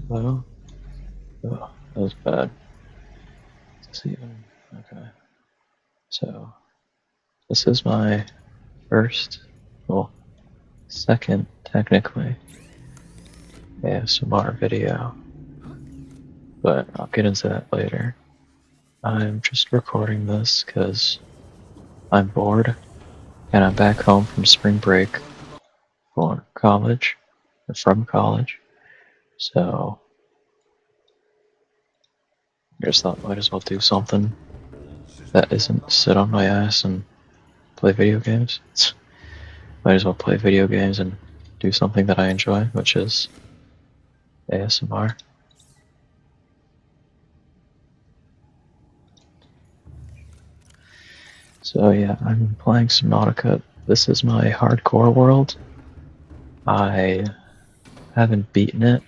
Hello? Oh, that was bad. Is this even? Okay. So, this is my first, well, second, technically, ASMR video. But I'll get into that later. I'm just recording this because I'm bored and I'm back home from spring break for college, or from college. So, I just thought might as well do something that isn't sit on my ass and play video games. Might as well play video games and do something that I enjoy, which is ASMR. So yeah, I'm playing Subnautica. This is my hardcore world. I haven't beaten it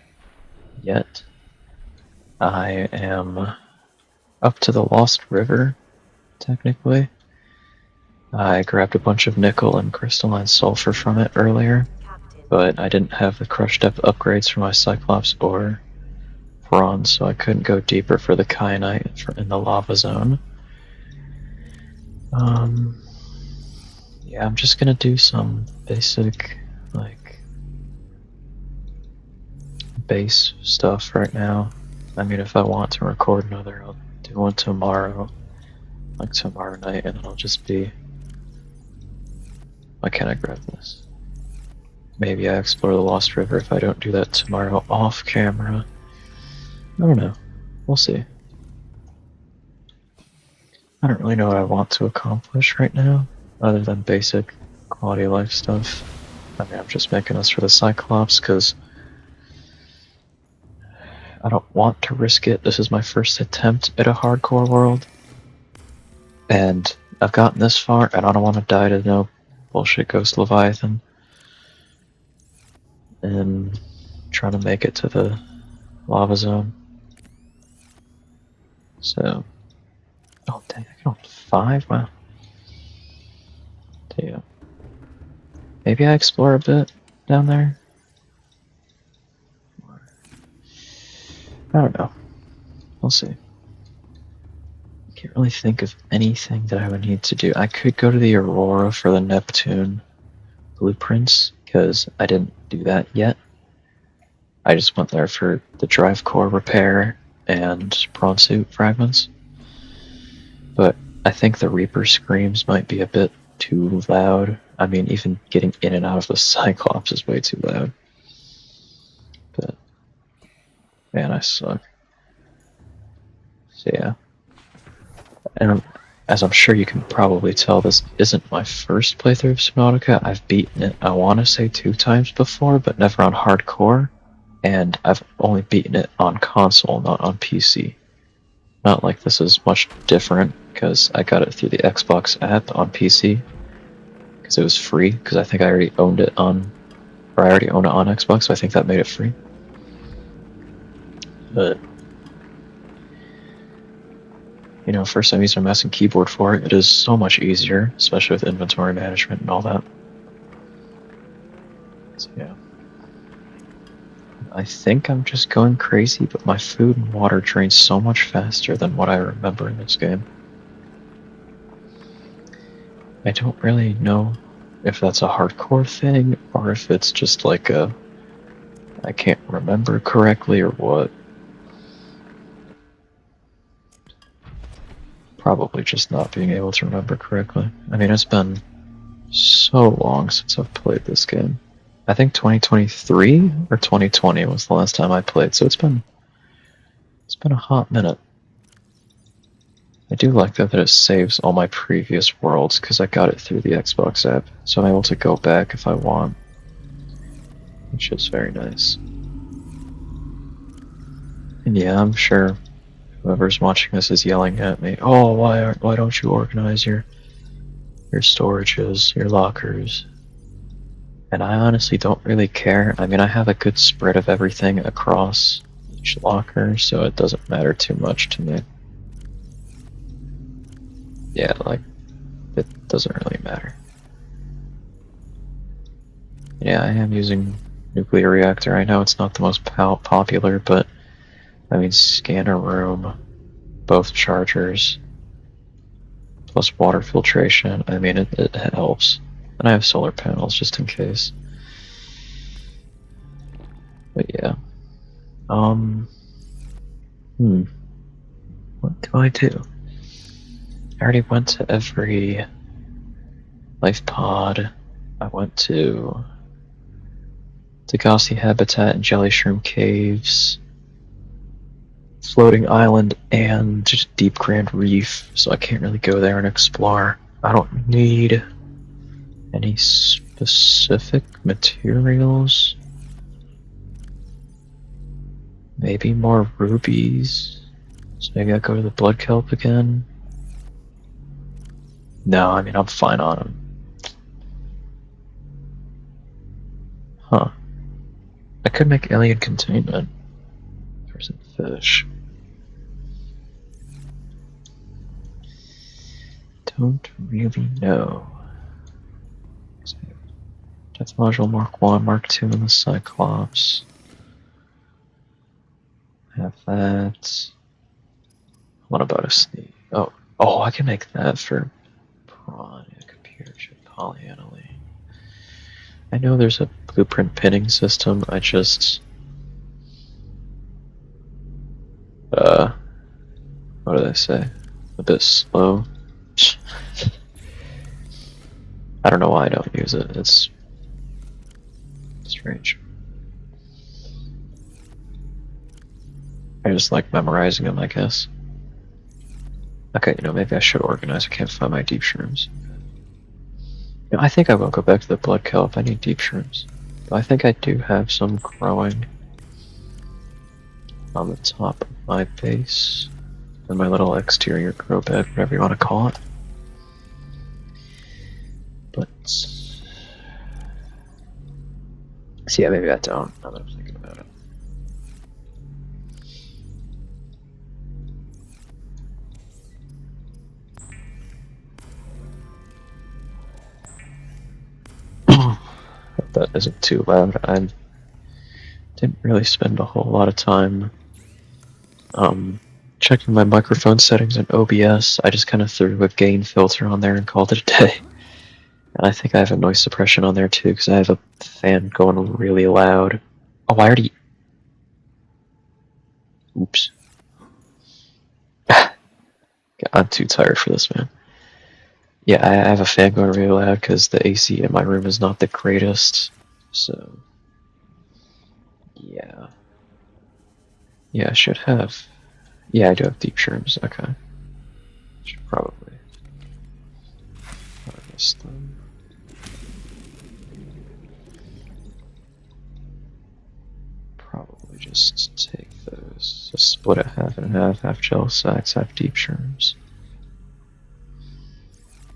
yet. I am up to the Lost River, technically. I grabbed a bunch of nickel and crystalline sulfur from it earlier, but I didn't have the crush depth upgrades for my Cyclops or bronze, so I couldn't go deeper for the kyanite in the lava zone. Yeah, I'm just gonna do some basic, like, base stuff right now. I mean, if I want to record another, I'll do one tomorrow, like tomorrow night, and it'll just be... Why can't I grab this? Maybe I explore the Lost River if I don't do that tomorrow off camera. I don't know. We'll see. I don't really know what I want to accomplish right now, other than basic quality of life stuff. I mean, I'm just making this for the Cyclops, because I don't want to risk it. This is my first attempt at a hardcore world, and I've gotten this far, and I don't want to die to no bullshit Ghost Leviathan. And trying to make it to the lava zone. So, oh dang, I got 5? Wow. Damn. Maybe I explore a bit down there? I don't know. We'll see. I can't really think of anything that I would need to do. I could go to the Aurora for the Neptune blueprints, because I didn't do that yet. I just went there for the drive core repair and prawn suit fragments. But I think the Reaper screams might be a bit too loud. I mean, even getting in and out of the Cyclops is way too loud. But, man, I suck. So yeah. And as I'm sure you can probably tell, this isn't my first playthrough of Subnautica. I've beaten it, I want to say 2 times before, but never on hardcore. And I've only beaten it on console, not on PC. Not like this is much different, because I got it through the Xbox app on PC. Because it was free, because I think I already owned it on... Or I already own it on Xbox, so I think that made it free. But... you know, first time using a mouse and keyboard for it, it is so much easier, especially with inventory management and all that. So yeah. I think I'm just going crazy, but my food and water drain so much faster than what I remember in this game. I don't really know if that's a hardcore thing, or if it's just like a... I can't remember correctly, or what. Probably just not being able to remember correctly. I mean, it's been so long since I've played this game. I think 2023 or 2020 was the last time I played, so it's been a hot minute. I do like that it saves all my previous worlds, because I got it through the Xbox app, so I'm able to go back if I want, which is very nice. And yeah, I'm sure whoever's watching this is yelling at me, oh, why don't you organize your storages, your lockers? And I honestly don't really care. I mean, I have a good spread of everything across each locker, so it doesn't matter too much to me. Yeah, like, it doesn't really matter. Yeah, I am using nuclear reactor. I know it's not the most popular, but I mean, scanner room, both chargers, plus water filtration. I mean, it helps. And I have solar panels just in case. But yeah. What do I do? I already went to every life pod. I went to Degassi Habitat and Jelly Shroom Caves, Floating Island, and Deep Grand Reef, so I can't really go there and explore. I don't need any specific materials. Maybe more rubies. So maybe I go to the Blood Kelp again. No, I mean, I'm fine on them. Huh. I could make alien containment. There's a fish. Don't really know. Death Module Mark 1, Mark 2 in the Cyclops. Have that. What about a sneak? Oh, I can make that for prawn, a computer chip polyaniline. I know there's a blueprint pinning system, I just... what did I say? A bit slow. I don't know why I don't use it, it's strange. I just like memorizing them, I guess. Okay, maybe I should organize. I can't find my deep shrooms. I think I will go back to the Blood Kelp. I need deep shrooms. But I think I do have some growing on the top of my base. And my little exterior grow bed, whatever you want to call it. But... so yeah, maybe I don't, now that I'm thinking about it. Hope that isn't too loud. I didn't really spend a whole lot of time checking my microphone settings in OBS. I just kind of threw a gain filter on there and called it a day. And I think I have a noise suppression on there too, because I have a fan going really loud. Oh, I already... Oops. I'm too tired for this, man. Yeah, I have a fan going really loud because the AC in my room is not the greatest. So... yeah. Yeah, I should have... yeah, I do have deep shrooms, okay. Should probably harvest them. Probably just take those, just split it half and half gel sacks, half deep shrooms.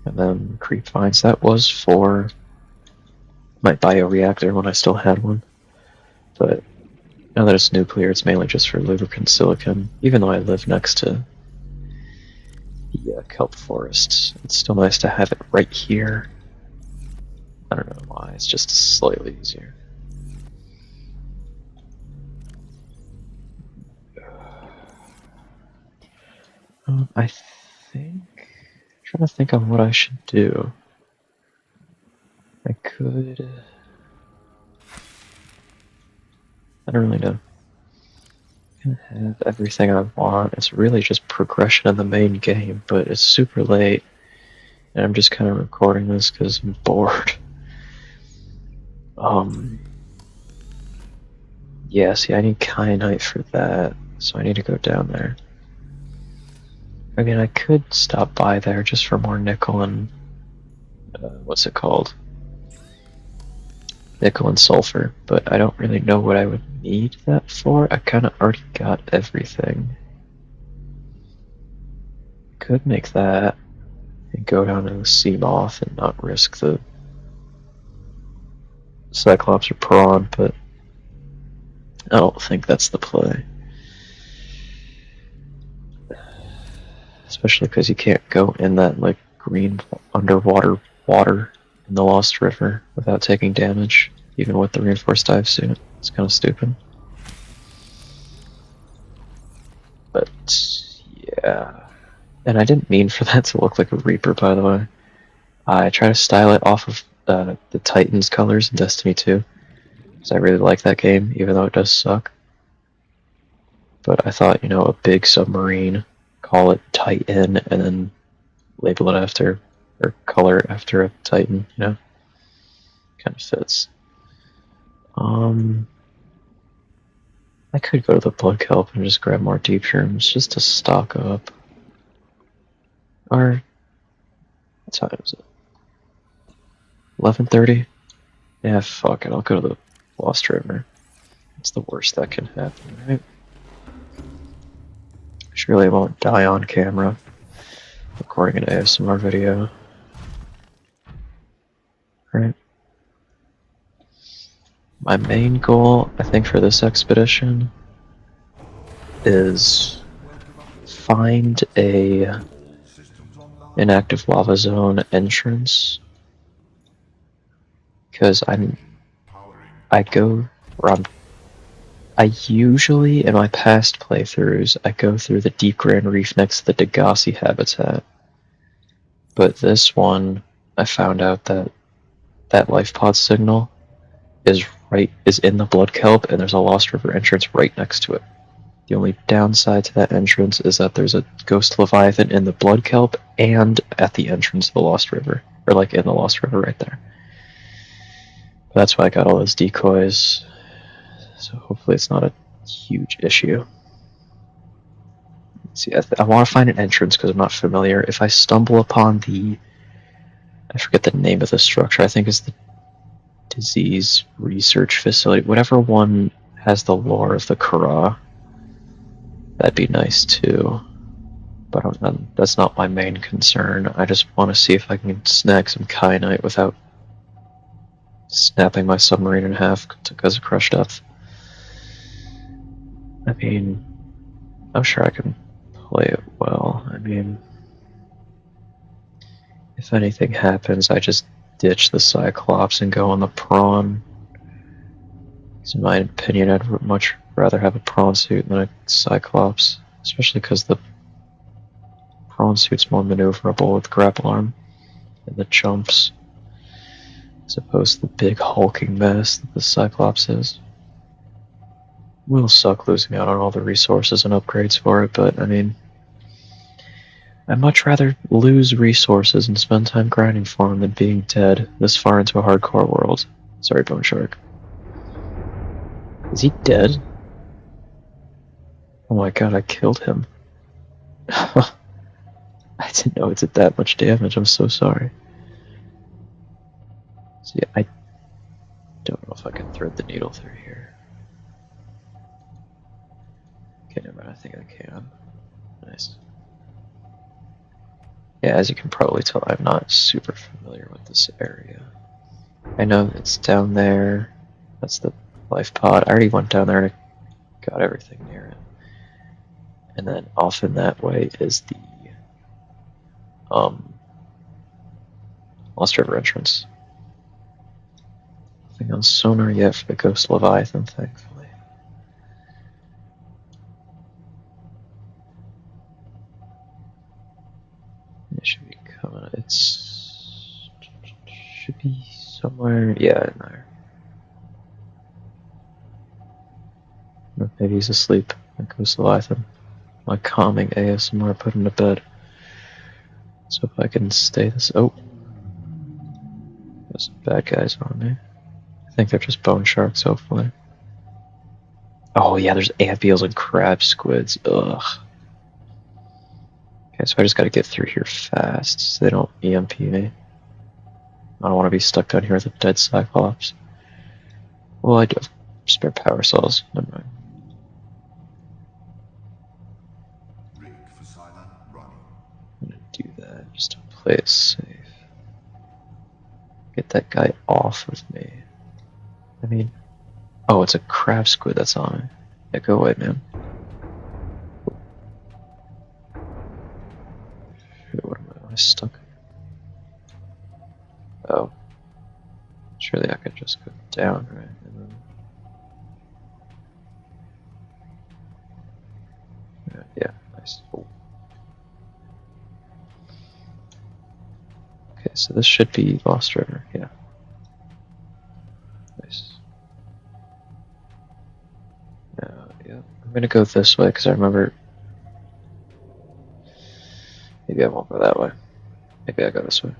And then creep vines, that was for my bioreactor when I still had one. But now that it's nuclear, it's mainly just for lubricant silicon. Even though I live next to the kelp forests, it's still nice to have it right here. I don't know why, it's just slightly easier. I think... I'm trying to think on what I should do. I could... I don't really know. I can have everything I want. It's really just progression in the main game, but it's super late. And I'm just kind of recording this because I'm bored. Yeah, see, I need kyanite for that, so I need to go down there. I mean, I could stop by there just for more nickel and... what's it called? Nickel and sulfur, but I don't really know what I would need that for. I kind of already got everything. Could make that and go down to the Seamoth and not risk the Cyclops or Prawn, but I don't think that's the play. Especially because you can't go in that like green underwater water in the Lost River without taking damage. even with the reinforced dive suit. It's kind of stupid. But yeah, and I didn't mean for that to look like a Reaper, by the way. I try to style it off of the Titans colors in Destiny 2, because I really like that game, even though it does suck. But I thought, you know, a big submarine, call it Titan, and then label it after, or color it after a Titan, you know? Kind of fits. I could go to the Blood Kelp and just grab more deep shrooms just to stock up. Or, what time is it? 11:30? Yeah, fuck it, I'll go to the Lost River. It's the worst that can happen, right? Surely I won't die on camera recording an ASMR video. Right? My main goal, I think, for this expedition is find a inactive lava zone entrance, because I usually, in my past playthroughs, I go through the Deep Grand Reef next to the Degasi habitat. But this one, I found out that that life pod signal is in the Blood Kelp, and there's a Lost River entrance right next to it. The only downside to that entrance is that there's a Ghost Leviathan in the Blood Kelp and at the entrance of the Lost River, or like in the Lost River right there. But that's why I got all those decoys, so hopefully it's not a huge issue. See, I want to find an entrance because I'm not familiar. If I stumble upon I forget the name of the structure, I think it's the Disease Research Facility, whatever one has the lore of the Kara, that'd be nice too. But that's not my main concern. I just want to see if I can snag some kyanite without snapping my submarine in half because of crush depth. I mean, I'm sure I can play it well. I mean, if anything happens, I just ditch the Cyclops and go on the Prawn. Because in my opinion, I'd much rather have a Prawn suit than a Cyclops, especially because the Prawn suit's more maneuverable with grapple arm and the jumps, as opposed to the big hulking mess that the Cyclops is. Will suck losing out on all the resources and upgrades for it, but I mean, I'd much rather lose resources and spend time grinding for them than being dead this far into a hardcore world. Sorry, Bone Shark. Is he dead? Oh my god, I killed him. I didn't know it did that much damage, I'm so sorry. See, I don't know if I can thread the needle through here. Okay, never mind, I think I can. Nice. Yeah, as you can probably tell, I'm not super familiar with this area. I know it's down there. That's the life pod. I already went down there and got everything near it. And then off in that way is the Lost River entrance. Nothing on sonar yet for the Ghost Leviathan, thankfully. It should be coming. Should be somewhere. Yeah, in there. Or maybe he's asleep. That Ghost Leviathan. My calming ASMR put him to bed. So if I can stay this. Oh. There's some bad guys on me. I think they're just bone sharks, hopefully. Oh yeah, there's ant beetles and crab squids. Ugh. Okay, so I just gotta get through here fast so they don't EMP me. I don't want to be stuck down here with a dead Cyclops. Well, I do have spare power cells. Never mind. I'm gonna do that just to play it safe. Get that guy off of me. I mean, oh, it's a crab squid that's on me. Yeah, go away, man. What am I stuck? Oh. Surely I could just go down, right? And then, yeah, nice. Oh. Okay, so this should be Lost River, yeah. Nice. Yeah, I'm gonna go this way because I remember. Maybe I won't go that way. Maybe I go this way.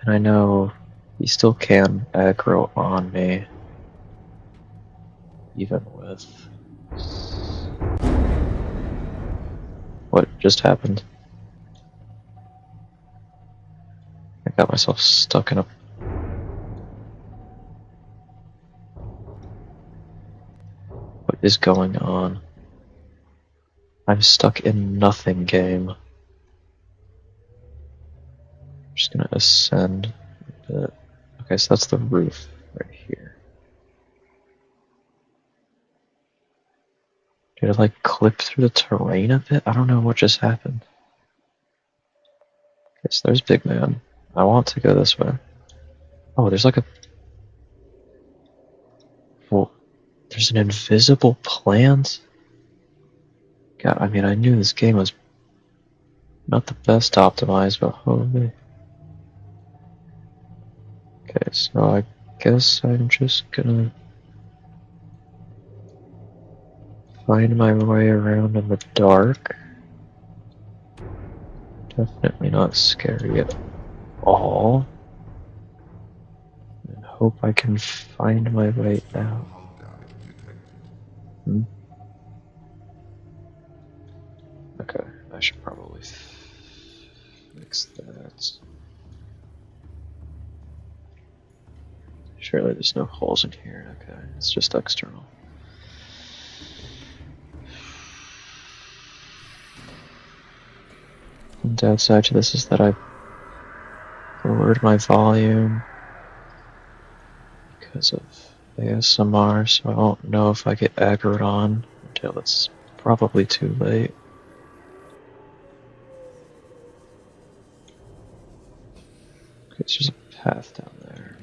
And I know he still can aggro on me, even with. What just happened? I got myself stuck in a. What is going on? I'm stuck in nothing game. I'm just gonna ascend a bit. Okay, so that's the roof right here. Did it like clip through the terrain a bit? I don't know what just happened. Okay, so there's Big Man. I want to go this way. Oh, there's like a. Well, there's an invisible plant? God, I mean, I knew this game was not the best optimized, but holy. Okay, so I guess I'm just gonna find my way around in the dark. Definitely not scary at all. And hope I can find my way out. Okay, I should probably fix that. Surely there's no holes in here. Okay, it's just external. The downside to this is that I lowered my volume because of ASMR, so I don't know if I get aggroed on until it's probably too late. Okay, so there's a path down there.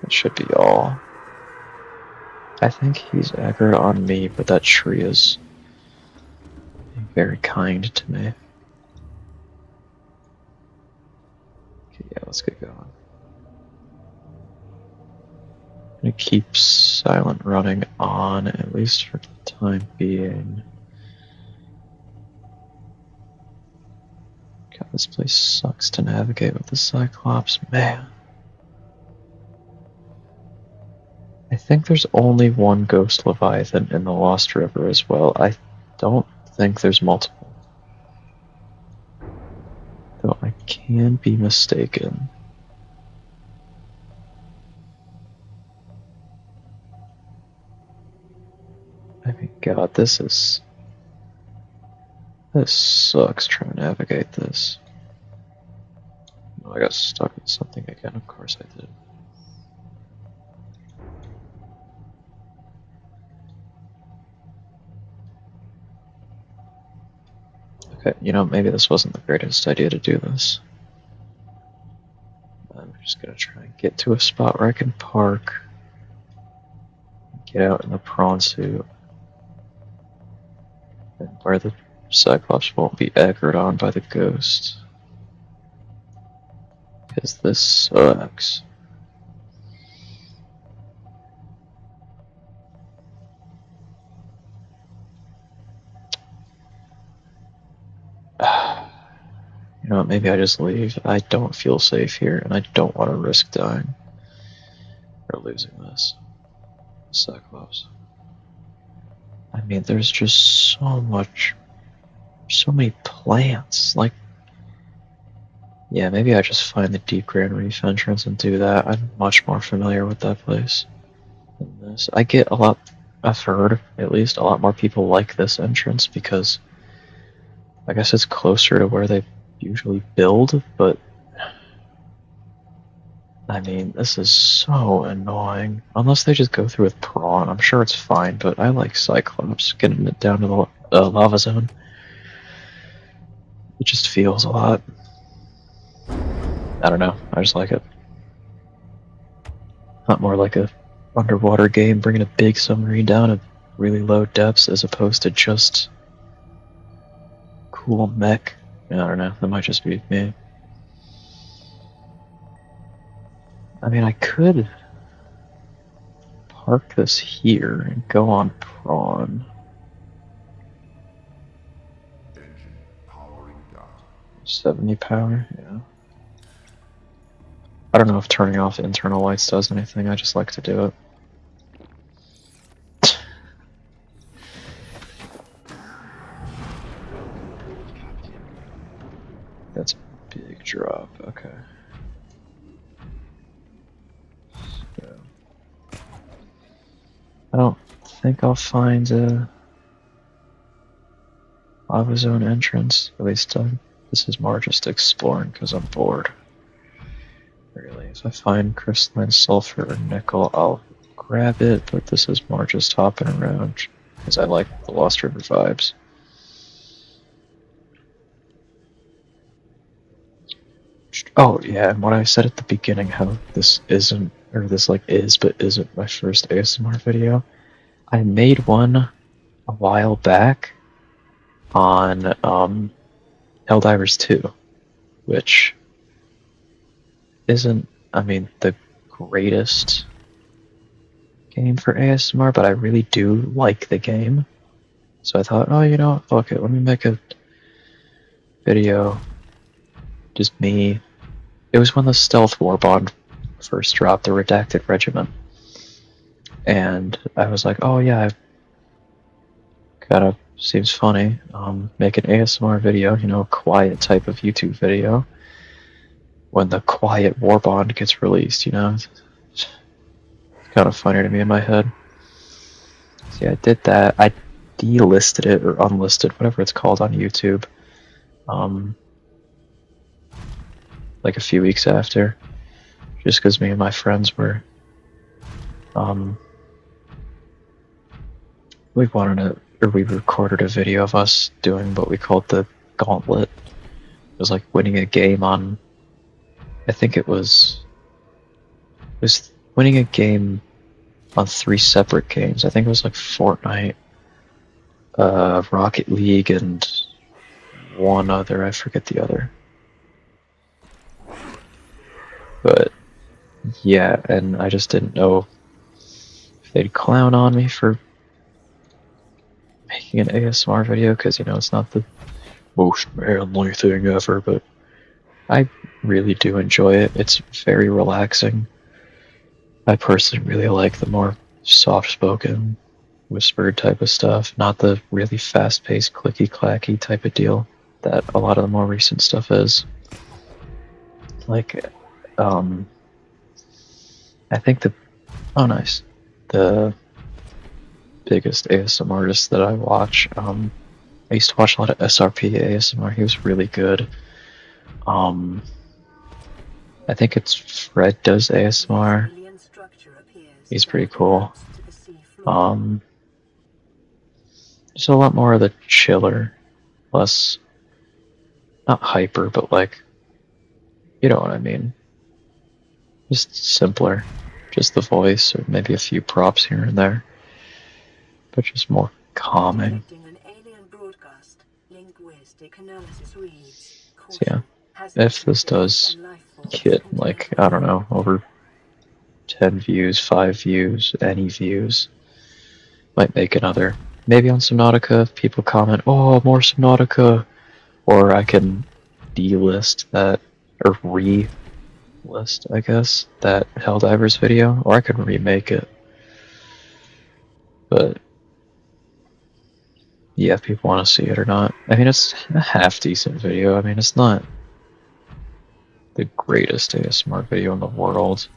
That should be all. I think he's aggroed on me, but that tree is very kind to me. Okay, yeah, let's get going. I'm gonna keep silent running on, at least for the time being. God, this place sucks to navigate with the Cyclops, man. I think there's only one Ghost Leviathan in the Lost River as well. I don't think there's multiple. Though I can be mistaken. I mean, God, this sucks trying to navigate this. Oh, I got stuck in something again, of course I did. Okay, you know, maybe this wasn't the greatest idea to do this. I'm just gonna try and get to a spot where I can park. Get out in the prawn suit. And where the Cyclops won't be aggroed on by the ghost. Because this sucks. You know what, maybe I just leave. I don't feel safe here, and I don't want to risk dying. Or losing this. Cyclops. I mean, there's just so many plants. Like, yeah, maybe I just find the Deep Grand Reef entrance and do that. I'm much more familiar with that place than this. I've heard, at least, a lot more people like this entrance because I guess it's closer to where they usually build, but I mean, this is so annoying. Unless they just go through with prawn, I'm sure it's fine, but I like Cyclops getting it down to the lava zone. It just feels a lot. I don't know. I just like it. Not more like a underwater game, bringing a big submarine down at really low depths as opposed to just cool mech. I don't know. That might just be me. I mean, I could park this here and go on Prawn. Engine powering down. 70 power, yeah. I don't know if turning off internal lights does anything, I just like to do it. That's a big drop, okay. So, I don't think I'll find a lava zone entrance, at least this is more just exploring because I'm bored. Really, if I find crystalline sulfur or nickel, I'll grab it, but this is more just hopping around because I like the Lost River vibes. Oh yeah, and what I said at the beginning, how this isn't, or this like is, but isn't my first ASMR video. I made one a while back on Helldivers 2, which isn't, I mean, the greatest game for ASMR, but I really do like the game. So I thought, oh, you know, fuck it, let me make a video, just me. It was when the Stealth Warbond first dropped, the Redacted Regiment. And I was like, oh yeah, kind of seems funny. Make an ASMR video, you know, a quiet type of YouTube video. When the Quiet Warbond gets released, you know, it's kind of funny to me in my head. So yeah, I did that. I delisted it or unlisted, whatever it's called on YouTube. Like a few weeks after, just because me and my friends were, we wanted to, or we recorded a video of us doing what we called the Gauntlet. It was like winning a game on, I think it was winning a game on 3 separate games. I think it was like Fortnite, Rocket League, and one other. I forget the other. But yeah, and I just didn't know if they'd clown on me for making an ASMR video, because, you know, it's not the most manly thing ever, but I really do enjoy it. It's very relaxing. I personally really like the more soft-spoken, whispered type of stuff, not the really fast-paced, clicky-clacky type of deal that a lot of the more recent stuff is. Like, I think oh nice, the biggest ASMR artist that I watch, I used to watch a lot of SRP ASMR, he was really good. I think it's Fred does ASMR, he's pretty cool. Just a lot more of the chiller, less, not hyper, but like, you know what I mean. Just simpler. Just the voice, or maybe a few props here and there. But just more calming. So yeah, if this does get, like, I don't know, over 10 views, 5 views, any views, might make another. Maybe on Subnautica, if people comment, oh, more Subnautica, or I can delist that, or re-list, I guess, that Helldivers video, or I could remake it. But yeah, if people want to see it or not. I mean, it's a half-decent video. I mean, it's not the greatest ASMR video in the world.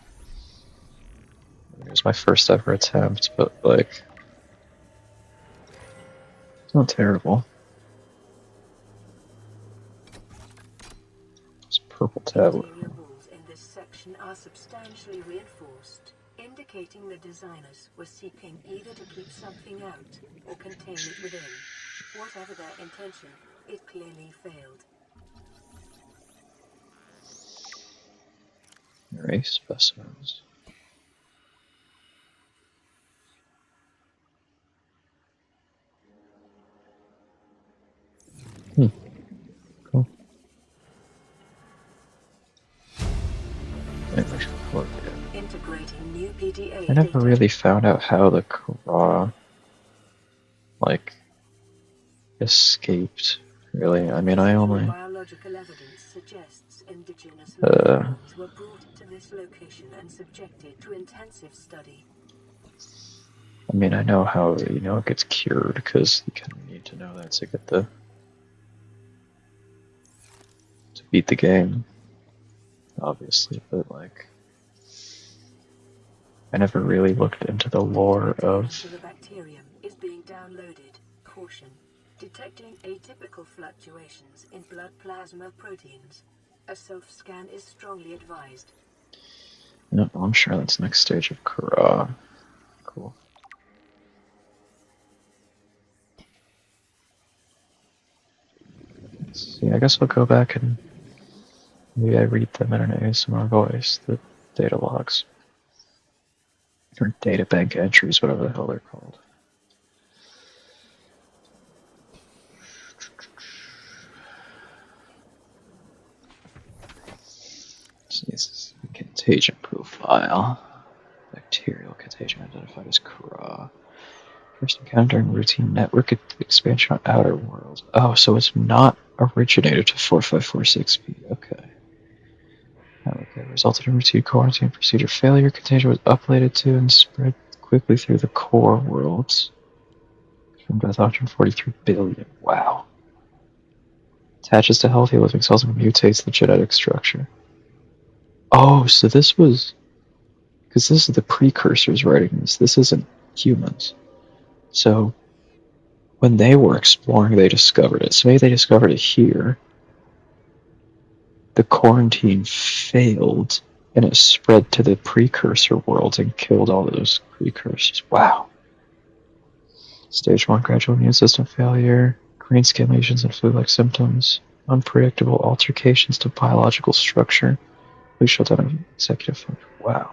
It was my first ever attempt, but, like, it's not terrible. This purple tablet. Rules in this section are substantially reinforced, indicating the designers were seeking either to keep something out or contain it within. Whatever their intention, it clearly failed. Race specimens. Cool. Anyway, look, Integrating new PDA I never data. really found out how the Kara, like, escaped, really. I mean, I Residual only, biological evidence suggests indigenous life uh, forms were brought to this location and subjected to intensive study. I mean, I know how, you know, it gets cured, because you kind of need to know that to get to beat the game, obviously, but, like, I never really looked into the lore Data pertaining of, to the bacterium is being downloaded. Caution. Detecting atypical fluctuations in blood plasma proteins. A self-scan is strongly advised. no, I'm sure that's next stage of Kara. Cool. See, I guess I'll go back and maybe I read them in an ASMR voice, the data logs. Or data bank entries, whatever the hell they're called. So this is a contagion profile. Bacterial contagion identified as Kara. First encountered during routine network expansion on Outer Worlds. Oh, so it's not originated to 4546p. Okay. Okay, resulted in routine quarantine procedure failure. Contagion was uploaded to and spread quickly through the core worlds. From death 143 billion. Wow. Attaches to healthy living cells and mutates the genetic structure. Oh, so this was... Because this is the precursors writing this. This isn't humans. So, when they were exploring, they discovered it. So maybe they discovered it here. The quarantine failed, and it spread to the precursor worlds and killed all those precursors. Wow. Stage 1 gradual immune system failure, green skin lesions and flu-like symptoms, unpredictable altercations to biological structure, we shut down an executive function. Wow.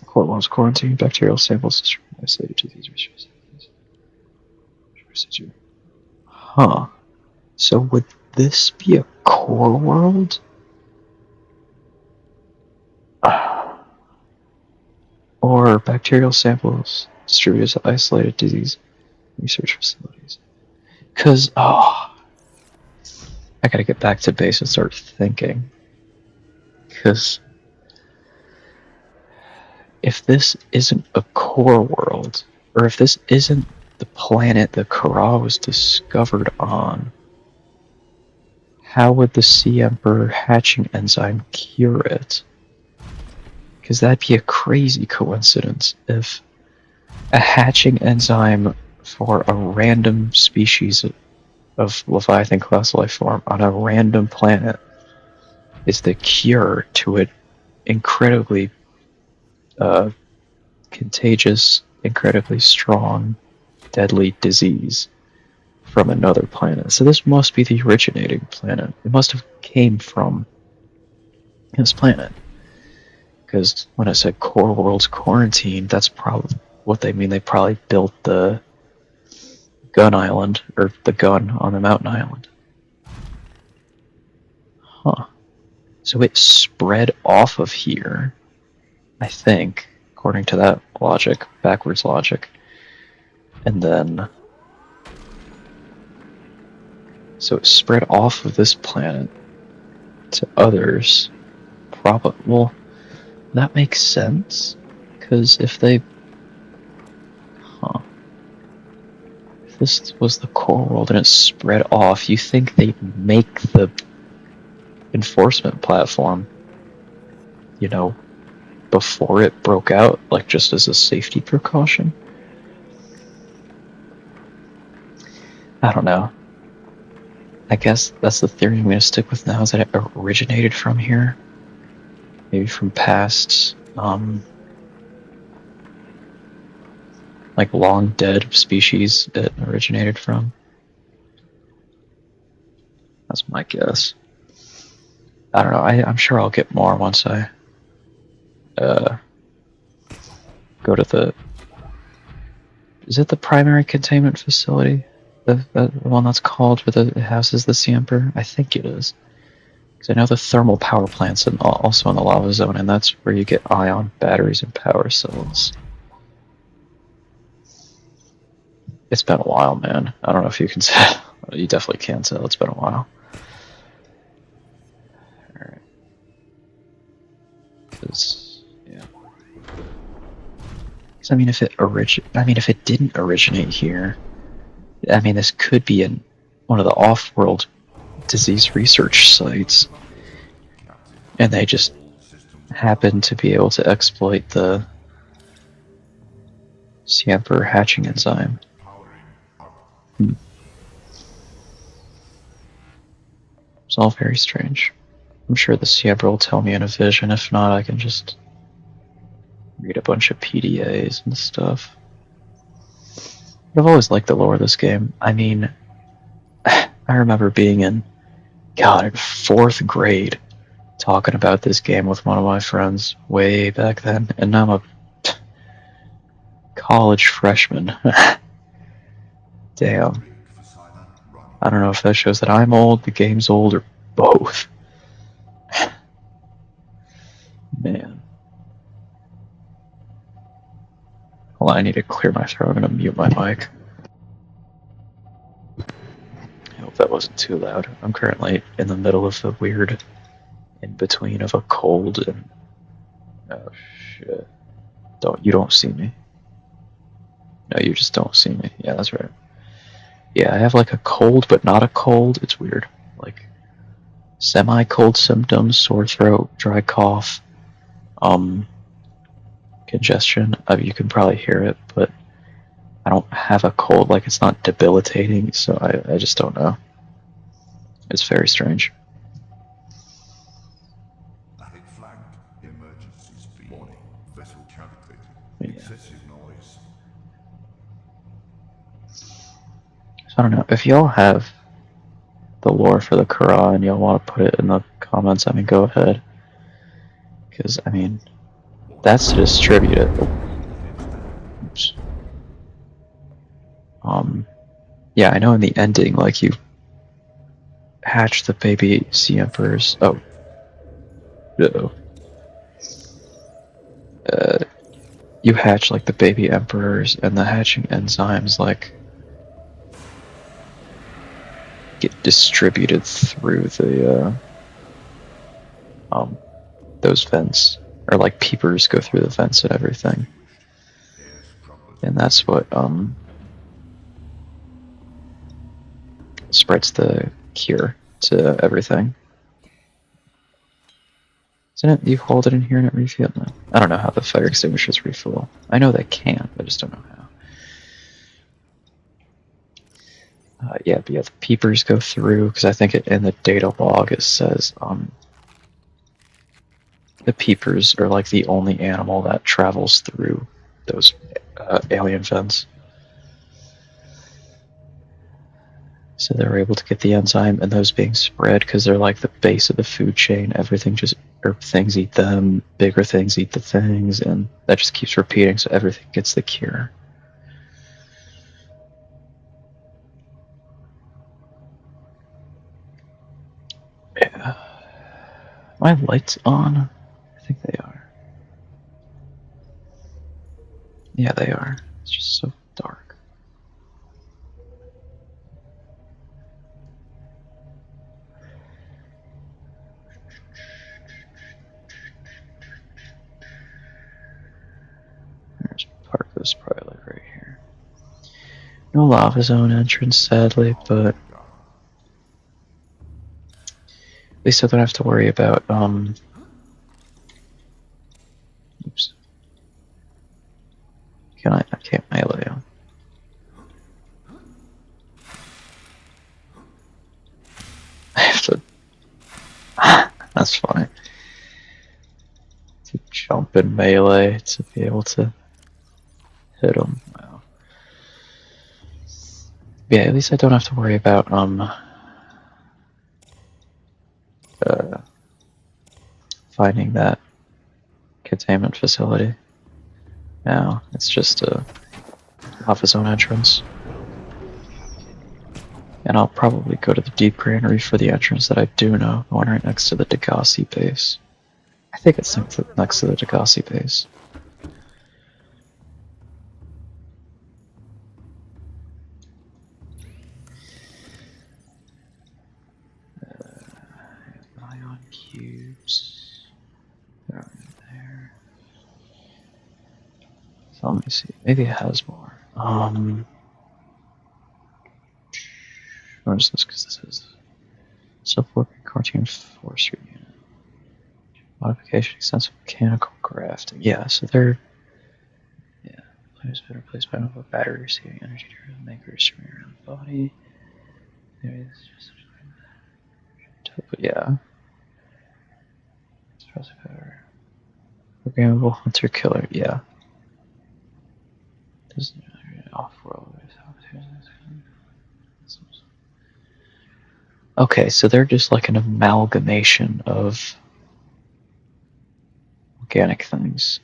Court was quarantine, bacterial samples isolated to these research. Huh. So would this be a core world? Or bacterial samples distributed to isolated disease research facilities? Because, I gotta get back to base and start thinking. Because if this isn't a core world, or if this isn't the planet that Kara was discovered on, how would the Sea Emperor hatching enzyme cure it? Because that'd be a crazy coincidence if a hatching enzyme for a random species of Leviathan class life form on a random planet is the cure to an incredibly contagious, incredibly strong, deadly disease from another planet. So this must be the originating planet. It must have came from this planet. Because when I said Core Worlds Quarantine, that's probably what they mean. They probably built the gun island, or the gun on the mountain island. Huh. So it spread off of here, I think, according to that logic, backwards logic. And then... So it spread off of this planet to others. Probably... Well, that makes sense. Because if they... Huh. If this was the core world and it spread off, you think they'd make the enforcement platform, you know, before it broke out, like just as a safety precaution? I don't know. I guess that's the theory I'm going to stick with now, is that it originated from here. Maybe from past, like long dead species it originated from. That's my guess. I don't know, I'm sure I'll get more once I go to the... Is it the primary containment facility? The one that's called where it houses the Siemper? I think it is. Because I know the thermal power plant's also in the lava zone, and that's where you get ion batteries and power cells. It's been a while, man. I don't know if you can tell. You definitely can tell. It's been a while. Alright. Yeah. I mean, if it didn't originate here, I mean, this could be in one of the off-world disease research sites, and they just happen to be able to exploit the Siemper hatching enzyme. It's all very strange. I'm sure the Siemper will tell me in a vision. If not, I can just read a bunch of PDAs and stuff. But I've always liked the lore of this game. I mean, I remember being in 4th grade talking about this game with one of my friends way back then, and now I'm a college freshman. Damn. I don't know if that shows that I'm old, the game's old, or both. Man. Hold on, I need to clear my throat. I'm gonna mute my mic. I hope that wasn't too loud. I'm currently in the middle of the weird in-between of a cold and... Oh, shit. You don't see me. No, you just don't see me. Yeah, that's right. Yeah, I have like a cold, but not a cold. It's weird. Like, semi-cold symptoms, sore throat, dry cough, congestion. You can probably hear it, but I don't have a cold. Like, it's not debilitating, so I just don't know. It's very strange. Attic flagged. Emergency speed. Warning. Vessel calculated. Yeah. Excessive noise. So I don't know. If y'all have the lore for the Kara and y'all want to put it in the comments, I mean, go ahead. Because, I mean, that's to distribute it. Oops. Yeah, I know in the ending, like, you hatch the baby Siempers. Oh. Uh-oh. You hatch, like, the baby Emperors, and the hatching enzymes, like, get distributed through the, those vents. Or, like, peepers go through the vents and everything. And that's what, spreads the cure to everything. Isn't it you hold it in here and it refills? No. I don't know how the fire extinguishers refill. I know they can, I just don't know how. Yeah, but yeah, the peepers go through, because I think in the data log it says the peepers are like the only animal that travels through those alien vents. So they're able to get the enzyme, and those being spread because they're like the base of the food chain. Everything just, or things eat them, bigger things eat the things, and that just keeps repeating, so everything gets the cure. Yeah. My lights on? I think they are. Yeah, they are. It's just so dark. There's Parko's probably like right here. No lava zone entrance, sadly, but at least I don't have to worry about, oops. I can't melee him. I have to... That's fine. To jump in melee to be able to hit him. Wow. Yeah, at least I don't have to worry about, finding that containment facility. Now it's just off his own entrance. And I'll probably go to the deep granary for the entrance that I do know, the one right next to the Degassi base. I think it's next to the Degassi base. Ion cubes. They're in there. So let me see. Maybe it has more. What is this? Because this is self-working cartoon force unit. Modification, extensive mechanical crafting. Yeah, so they're players better placed by a battery receiving energy to make restrain around the body. But yeah. Expressive power. Programmable hunter killer, yeah. Off-world. Okay, so they're just like an amalgamation of organic things.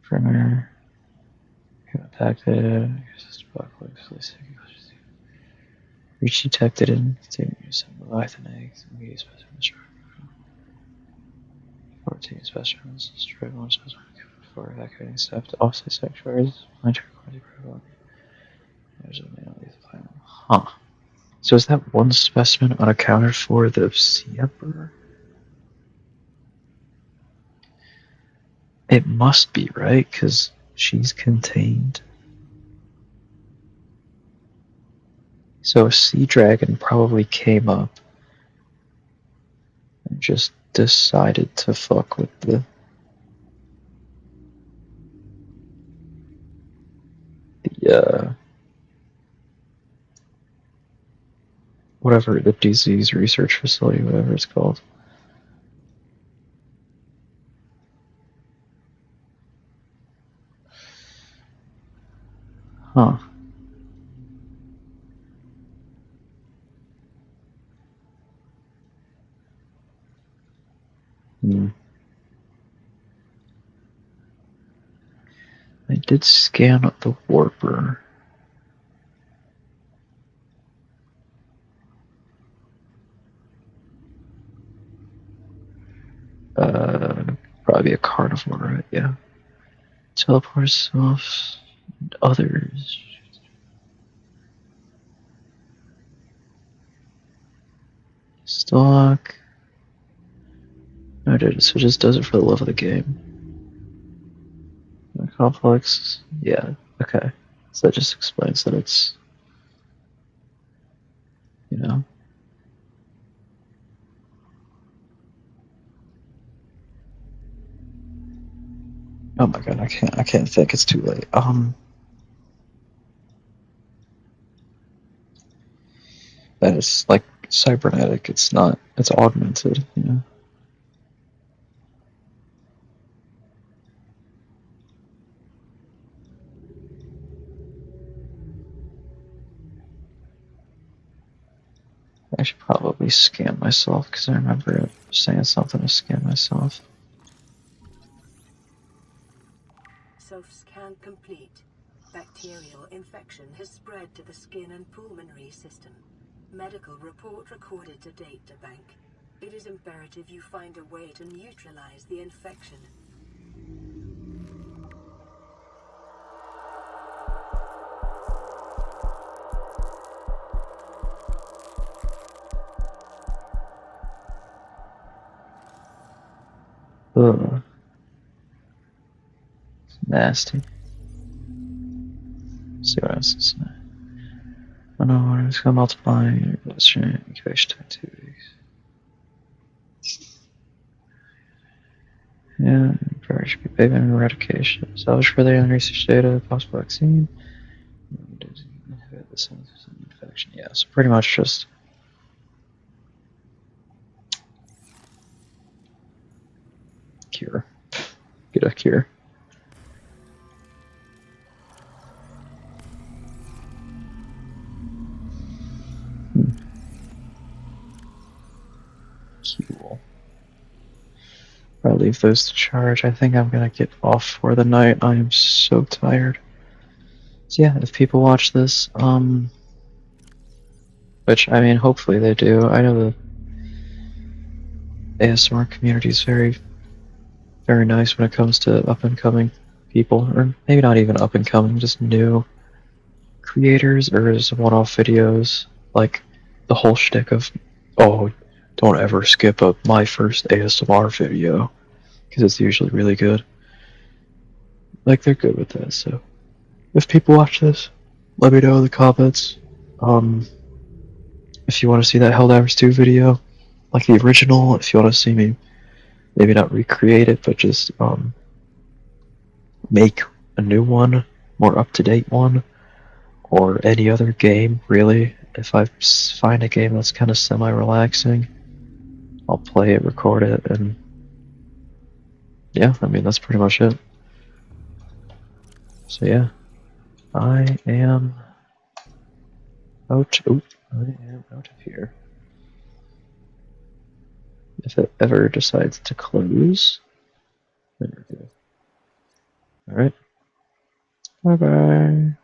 Primer. Impacted. Reach detected in some Leviathan eggs. 14 specimens. Destroyed one specimen before evacuating staff to offsite sanctuaries. Planetary quality profile. There's a man with the planet. Huh. So is that one specimen unaccounted for the Sea Emperor? It must be, right? Because she's contained. So a sea dragon probably came up and just decided to fuck with the whatever, the disease research facility, whatever it's called. Huh. I did scan the warper. Probably a carnivore, right? Yeah. Teleports off others. Stock. No, dude, so it just does it for the love of the game. Complex. Yeah, okay. So that just explains that it's, you know. Oh my god, I can't think, it's too late. That is like cybernetic, it's not, it's augmented, you know. I should probably scan myself because I remember it saying something to scan myself. Self-scan complete. Bacterial infection has spread to the skin and pulmonary system. Medical report recorded to databank. It is imperative you find a way to neutralize the infection. Ugh. It's nasty. Let's see what else is there. Oh no, it's gonna multiply incubation time 2 weeks. Yeah, probably should be pavement eradication. Salvage for the research data, possible vaccine. Infection. Yeah, so pretty much just cure. Get a cure. Cool. I'll leave those to charge. I think I'm gonna get off for the night. I am so tired. So yeah, if people watch this, which I mean, hopefully they do. I know the ASMR community is very, very nice when it comes to up and coming people, or maybe not even up and coming, just new creators or just one-off videos. Like the whole shtick of, oh, don't ever skip up my first ASMR video, because it's usually really good. Like they're good with that. So if people watch this, let me know in the comments. If you want to see that Helldivers 2 video, like the original, if you want to see me maybe not recreate it, but just make a new one, more up-to-date one, or any other game, really. If I find a game that's kind of semi-relaxing, I'll play it, record it, and yeah, I mean, that's pretty much it. So yeah, I am out. I am out of here. If it ever decides to close, there we go. Alright. Bye bye.